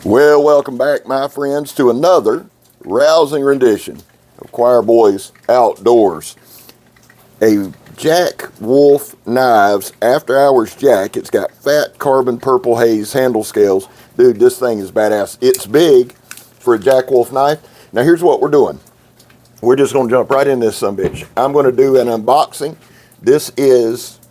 Well, welcome back, my friends, to another rousing rendition of Choir Boys Outdoors. A Jack Wolf Knives After Hours Jack. It's got fat carbon purple haze handle scales. Dude, this thing is badass. It's big for a Jack Wolf knife. Now, here's what we're doing. We're just going to jump right in this sumbitch. I'm going to do an unboxing. This is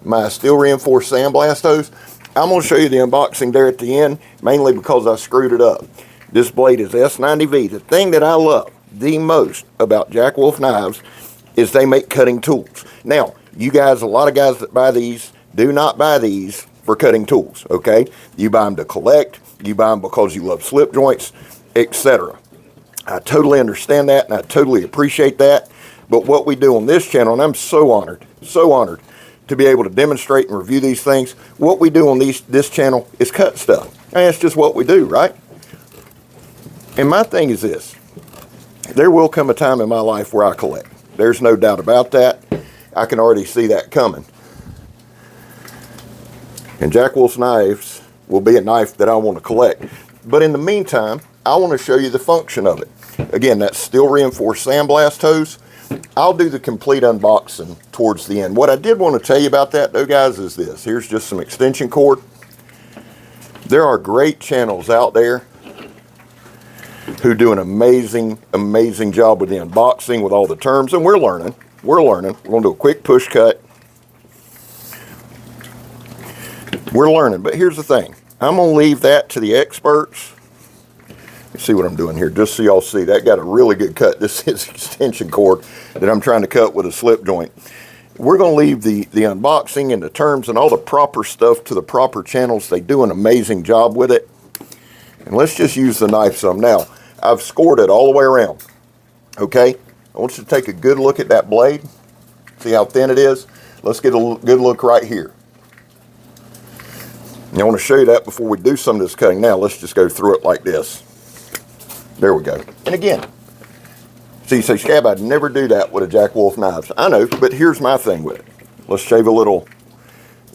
my steel reinforced sandblast hose. I'm going to show you the unboxing there at the end, mainly because I screwed it up. This blade is S90V. The thing that I love the most about Jack Wolf knives is they make cutting tools. Now, you guys, a lot of guys that buy these do not buy these for cutting tools, okay? You buy them to collect, you buy them because you love slip joints, etc. I totally understand that, and I totally appreciate that. But what we do on this channel, and I'm so honored to be able to demonstrate and review these things. What we do on this channel is cut stuff. And that's just what we do, right? And my thing is this. There will come a time in my life where I collect. There's no doubt about that. I can already see that coming. And Jack Wolf's knives will be a knife that I want to collect. But in the meantime, I want to show you the function of it. Again, that's steel reinforced sandblast hose. I'll do the complete unboxing towards the end. What I did want to tell you about that, though, guys, is this. Here's just some extension cord. There are great channels out there who do an amazing, amazing job with the unboxing, with all the terms, and we're learning. We're learning. We're going to do a quick push cut. We're learning, but here's the thing. I'm going to leave that to the experts. See what I'm doing here, just so y'all see. That got a really good cut. This is extension cord that I'm trying to cut with a slip joint. We're going to leave the unboxing and the terms and all the proper stuff to the proper channels. They do an amazing job with it. And let's just use the knife some. Now, I've scored it all the way around. Okay? I want you to take a good look at that blade. See how thin it is? Let's get a good look right here. And I want to show you that before we do some of this cutting. Now, let's just go through it like this. There we go. And again, so you say, Scab, I'd never do that with a Jack Wolf knives. I know, but here's my thing with it. Let's shave a little.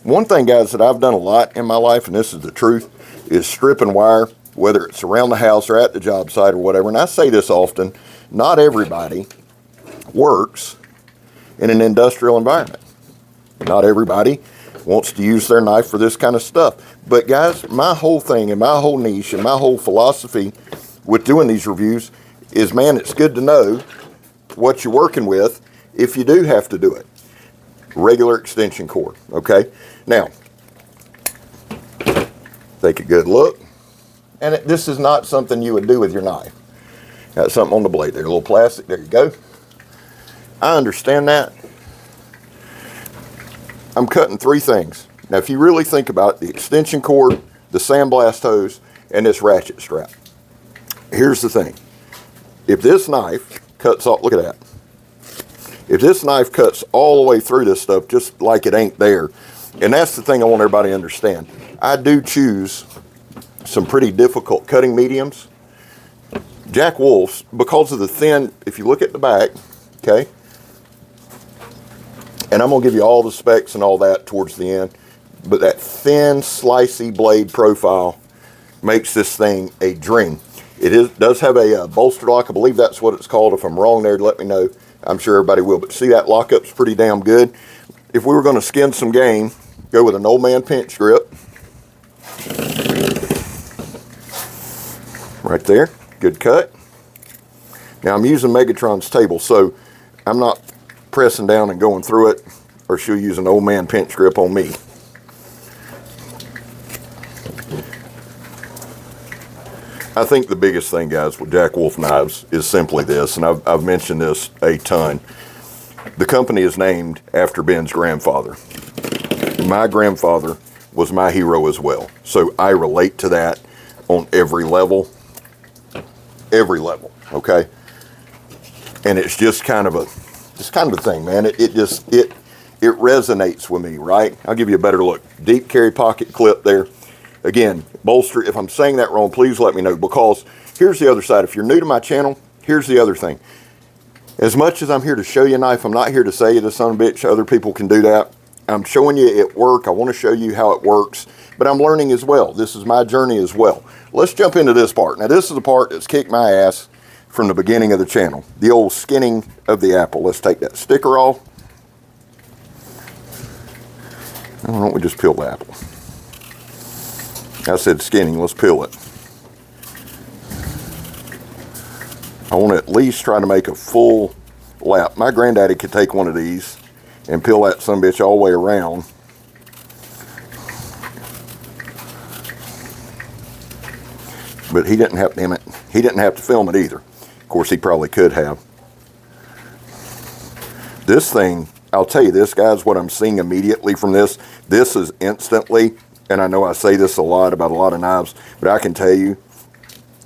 One thing, guys, that I've done a lot in my life, and this is the truth, is stripping wire, whether it's around the house or at the job site or whatever. And I say this often, not everybody works in an industrial environment. Not everybody wants to use their knife for this kind of stuff. But guys, my whole thing and my whole niche and my whole philosophy with doing these reviews is, man, it's good to know what you're working with if you do have to do it. Regular extension cord, okay? Now, take a good look. And this is not something you would do with your knife. Got something on the blade there, a little plastic, there you go. I understand that. I'm cutting three things. Now, if you really think about it, the extension cord, the sandblast hose, and this ratchet strap. Here's the thing. If this knife cuts off, look at that. If this knife cuts all the way through this stuff, just like it ain't there, and that's the thing I want everybody to understand. I do choose some pretty difficult cutting mediums. Jack Wolf's, because of the thin, if you look at the back, okay, and I'm going to give you all the specs and all that towards the end, but that thin, slicey blade profile makes this thing a dream. It does have a bolster lock. I believe that's what it's called. If I'm wrong there, let me know. I'm sure everybody will. But see, that lockup's pretty damn good. If we were going to skin some game, go with an old man pinch grip. Right there. Good cut. Now, I'm using Megatron's table, so I'm not pressing down and going through it, or she'll use an old man pinch grip on me. I think the biggest thing, guys, with Jack Wolf knives is simply this, and I've mentioned this a ton. The company is named after Ben's grandfather. My grandfather was my hero as well, so I relate to that on every level, okay? And it's just kind of a thing, man. It resonates with me, right? I'll give you a better look. Deep carry pocket clip there. Again, bolster, if I'm saying that wrong, please let me know, because here's the other side. If you're new to my channel, here's the other thing. As much as I'm here to show you a knife, I'm not here to say you the son of a bitch. Other people can do that. I'm showing you it work. I want to show you how it works, but I'm learning as well. This is my journey as well. let's jump into this part. Now, this is the part that's kicked my ass from the beginning of the channel. The old skinning of the apple. Let's take that sticker off. Why don't we just peel the apple? I said skinning, let's peel it. I want to at least try to make a full lap. My granddaddy could take one of these and peel that sumbitch all the way around. But he didn't have, damn it, he didn't have to film it either. Of course, he probably could have. This thing, I'll tell you this, guys, what I'm seeing immediately from this is instantly, and I know I say this a lot about a lot of knives, but I can tell you,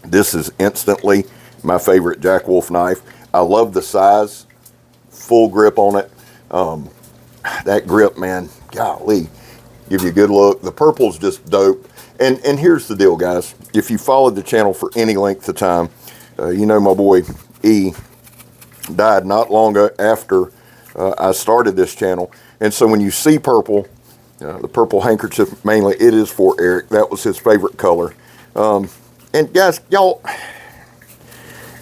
this is instantly my favorite Jack Wolf knife. I love the size, full grip on it. That grip, man, golly, give you a good look. The purple's just dope. And here's the deal, guys. If you followed the channel for any length of time, you know my boy E died not long after I started this channel. And so when you see purple, the purple handkerchief mainly, it is for Eric. That was his favorite color. And guys, y'all,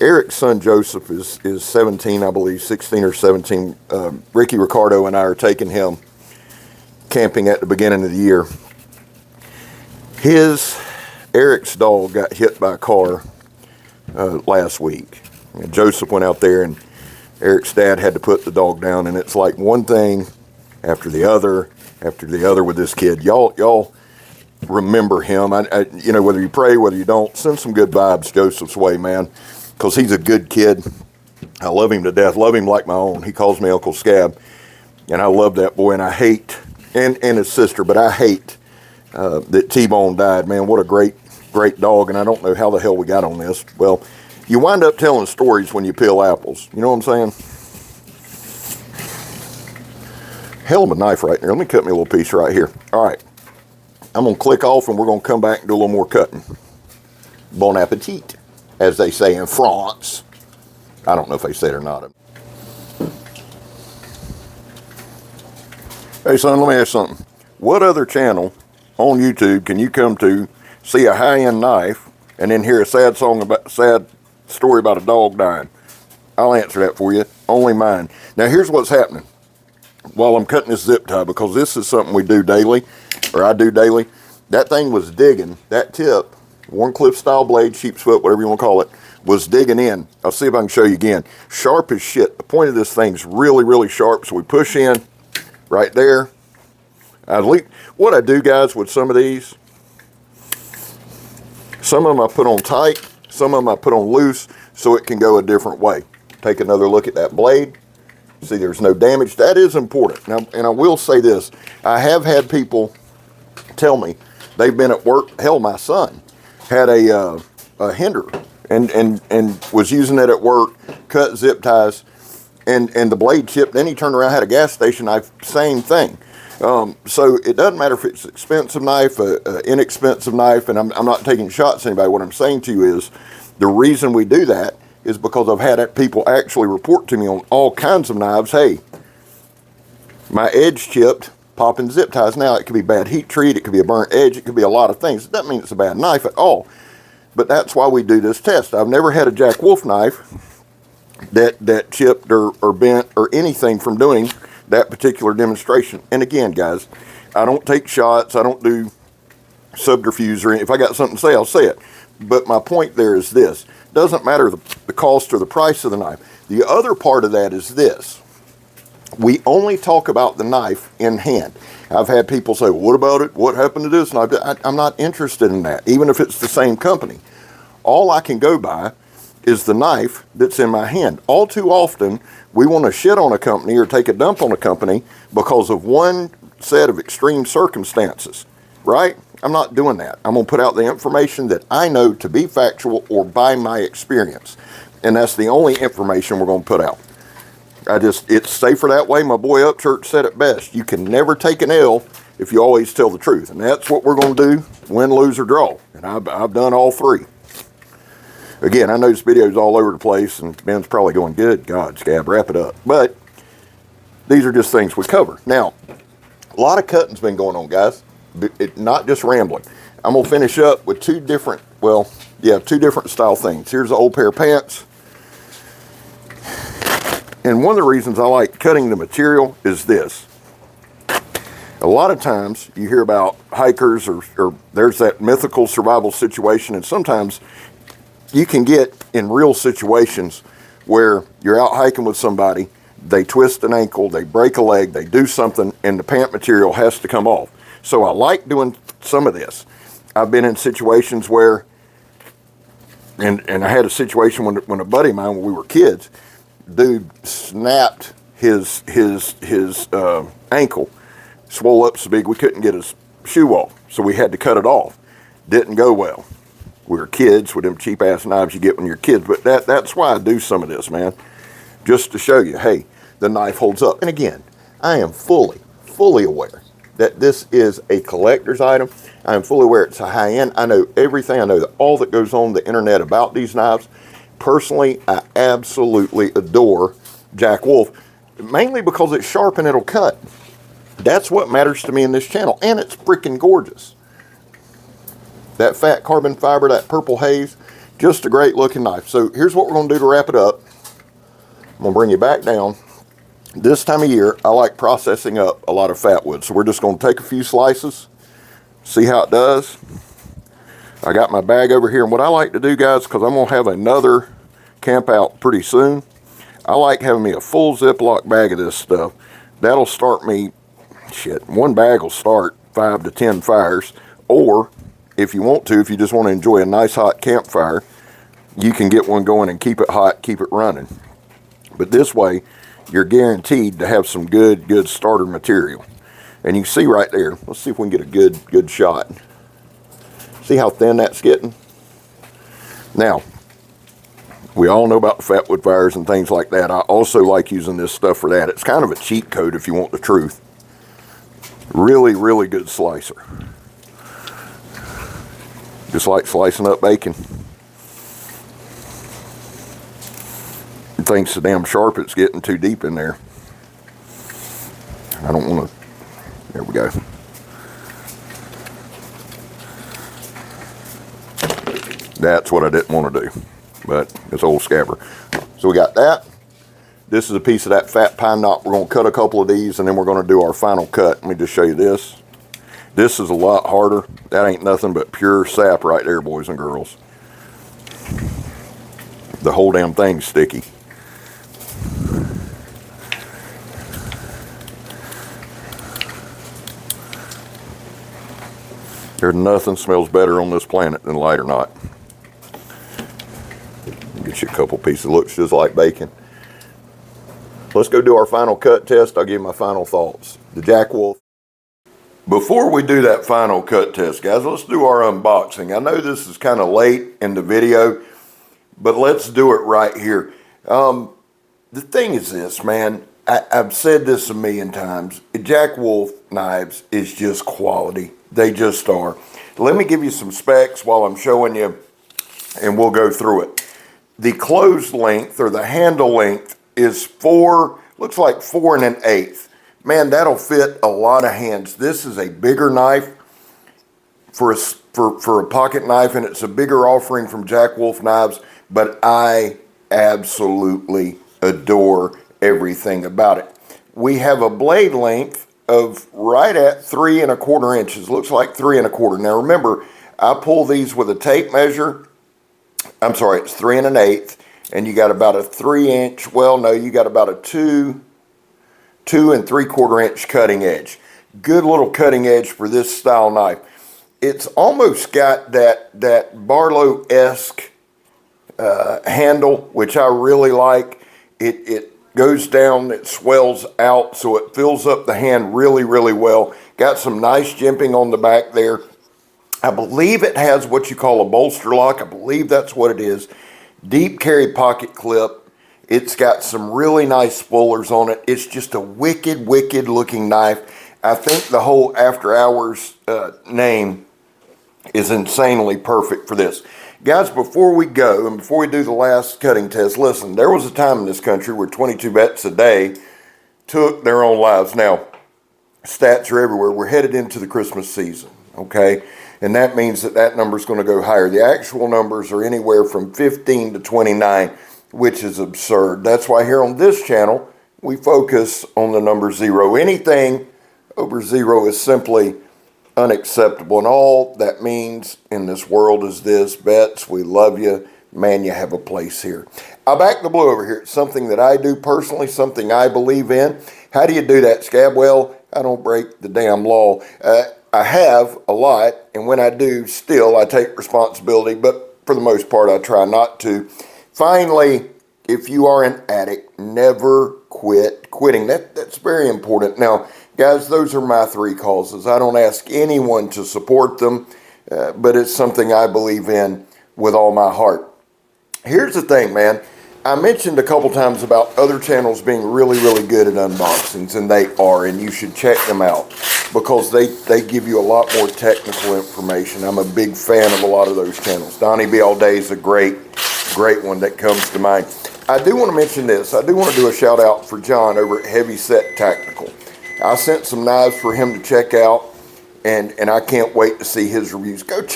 Eric's son Joseph is 17, I believe, 16 or 17. Ricky Ricardo and I are taking him camping at the beginning of the year. Eric's dog got hit by a car last week. And Joseph went out there, and Eric's dad had to put the dog down, and it's like one thing after the other with this kid. Y'all remember him. You know, whether you pray, whether you don't, send some good vibes Joseph's way, man, because he's a good kid. I love him to death, love him like my own. He calls me Uncle Scab, and I love that boy, and I hate, and his sister, but I hate that T-Bone died. Man, what a great dog, and I don't know how the hell we got on this. Well, you wind up telling stories when you peel apples. You know what I'm saying? Hell of a knife right there. Let me cut me a little piece right here. All right. I'm going to click off, and we're going to come back and do a little more cutting. Bon appetit, as they say in France. I don't know if they say it or not. Hey, son, let me ask you something. What other channel on YouTube can you come to, see a high-end knife, and then hear a sad story about a dog dying? I'll answer that for you. Only mine. Now, here's what's happening while I'm cutting this zip tie, because this is something we do daily, or I do daily. That thing was digging, that tip, Warncliffe style blade, sheep's foot, whatever you want to call it, was digging in. I'll see if I can show you again. Sharp as shit. The point of this thing's really, really sharp, so we push in right there. What I do, guys, with some of these, some of them I put on tight, some of them I put on loose, so it can go a different way. Take another look at that blade. See, there's no damage. That is important. Now, and I will say this. I have had people tell me they've been at work. Hell, my son had a hinder and was using it at work, cut zip ties, and the blade chipped. Then he turned around, had a gas station knife, same thing. So it doesn't matter if it's an expensive knife, an inexpensive knife, and I'm not taking shots at anybody. What I'm saying to you is the reason we do that is because I've had people actually report to me on all kinds of knives, hey, my edge chipped, popping zip ties. Now, it could be bad heat treat, it could be a burnt edge, it could be a lot of things. It doesn't mean it's a bad knife at all. But that's why we do this test. I've never had a Jack Wolf knife that chipped or bent or anything from doing that particular demonstration. And again, guys, I don't take shots, I don't do subterfuge, or if I got something to say, I'll say it. But my point there is this. Doesn't matter the cost or the price of the knife. The other part of that is this. We only talk about the knife in hand. I've had people say, well, what about it? What happened to this knife? I'm not interested in that, even if it's the same company. All I can go by is the knife that's in my hand. All too often, we want to shit on a company or take a dump on a company because of one set of extreme circumstances, right? I'm not doing that. I'm going to put out the information that I know to be factual or by my experience. And that's the only information we're going to put out. It's safer that way. My boy Upchurch said it best. You can never take an L if you always tell the truth. And that's what we're going to do, win, lose, or draw. And I've done all three. Again, I know this video is all over the place, and Ben's probably going, good God, Scab, wrap it up. But these are just things we cover. Now, a lot of cutting's been going on, guys. not just rambling. I'm gonna finish up with two different style things. Here's an old pair of pants. And one of the reasons I like cutting the material is this. A lot of times you hear about hikers or there's that mythical survival situation, and sometimes you can get in real situations where you're out hiking with somebody, they twist an ankle, they break a leg, they do something, and the pant material has to come off. So I like doing some of this. I've been in situations where, and I had a situation when a buddy of mine, when we were kids, dude snapped his ankle, swole up so big we couldn't get his shoe off, so we had to cut it off. Didn't go well. We were kids with them cheap ass knives you get when you're kids, but that's why I do some of this, man, just to show you, hey, the knife holds up. And again, I am fully aware that this is a collector's item. I am fully aware it's a high-end. I know everything. I know all that goes on the internet about these knives. Personally, I absolutely adore Jack Wolf, mainly because it's sharp and it'll cut. That's what matters to me in this channel, and it's freaking gorgeous. That fat carbon fiber, that purple haze, just a great looking knife. So here's what we're going to do to wrap it up. I'm going to bring you back down. This time of year, I like processing up a lot of fat wood. So we're just going to take a few slices, see how it does. I got my bag over here, and what I like to do, guys, because I'm going to have another camp out pretty soon, I like having me a full Ziploc bag of this stuff. That'll start me, one bag will start 5 to 10 fires. Or if you want to, if you just want to enjoy a nice hot campfire, you can get one going and keep it hot, keep it running. But this way, you're guaranteed to have some good starter material. And you can see right there, let's see if we can get a good shot. See how thin that's getting? Now, we all know about the fat wood fires and things like that. I also like using this stuff for that. It's kind of a cheat code if you want the truth. Really good slicer. Just like slicing up bacon. It thinks so damn sharp it's getting too deep in there. I don't want to, there we go. That's what I didn't want to do, but it's old scabber. So we got that. This is a piece of that fat pine knot. We're going to cut a couple of these, and then we're going to do our final cut. Let me just show you this. This is a lot harder. That ain't nothing but pure sap right there, boys and girls. The whole damn thing's sticky. There's nothing smells better on this planet than lighter knot. Get you a couple pieces. Looks just like bacon. Let's go do our final cut test. I'll give you my final thoughts. The Jack Wolf. Before we do that final cut test, guys, let's do our unboxing. I know this is kind of late in the video, but let's do it right here. The thing is this, man. I've said this a million times. Jack Wolf knives is just quality. They just are. Let me give you some specs while I'm showing you, and we'll go through it. The closed length, or the handle length, is looks like 4 1/8. Man, that'll fit a lot of hands. This is a bigger knife for a pocket knife, and it's a bigger offering from Jack Wolf Knives, but I absolutely adore everything about it. We have a blade length of right at 3 1/4 inches. Looks like 3 1/4. Now remember, I pull these with a tape measure. I'm sorry, it's 3 1/8, and you got about a 3 inch. Well, no, you got about a 2 3/4 inch cutting edge. Good little cutting edge for this style knife. It's almost got that Barlow-esque handle, which I really like. It goes down, it swells out, so it fills up the hand really well. Got some nice jimping on the back there. I believe it has what you call a bolster lock. I believe that's what it is. Deep carry pocket clip. It's got some really nice spoilers on it. It's just a wicked looking knife. I think the whole After Hours name is insanely perfect for this. Guys, before we go, and before we do the last cutting test, listen, there was a time in this country where 22 vets a day took their own lives. Now, stats are everywhere. We're headed into the Christmas season, okay? And that means that number is going to go higher. The actual numbers are anywhere from 15 to 29, which is absurd. That's why here on this channel, we focus on the number 0. Anything over 0 is simply unacceptable. And all that means in this world is this: Bets, we love you. Man, you have a place here. I'll back the blue over here. It's something that I do personally, something I believe in. How do you do that, Scab? Well, I don't break the damn law. I have a lot, and when I do, still, I take responsibility, but for the most part, I try not to. Finally, if you are an addict, never quit quitting. That's very important. Now, guys, those are my 3 causes. I don't ask anyone to support them, but it's something I believe in with all my heart. Here's the thing, man. I mentioned a couple times about other channels being really, really good at unboxings, and they are, and you should check them out because they give you a lot more technical information. I'm a big fan of a lot of those channels. Donnie B All Day is a great one that comes to mind. I do want to mention this. I do want to do a shout out for John over at Heavy Set Tactical. I sent some knives for him to check out, and I can't wait to see his reviews. Go check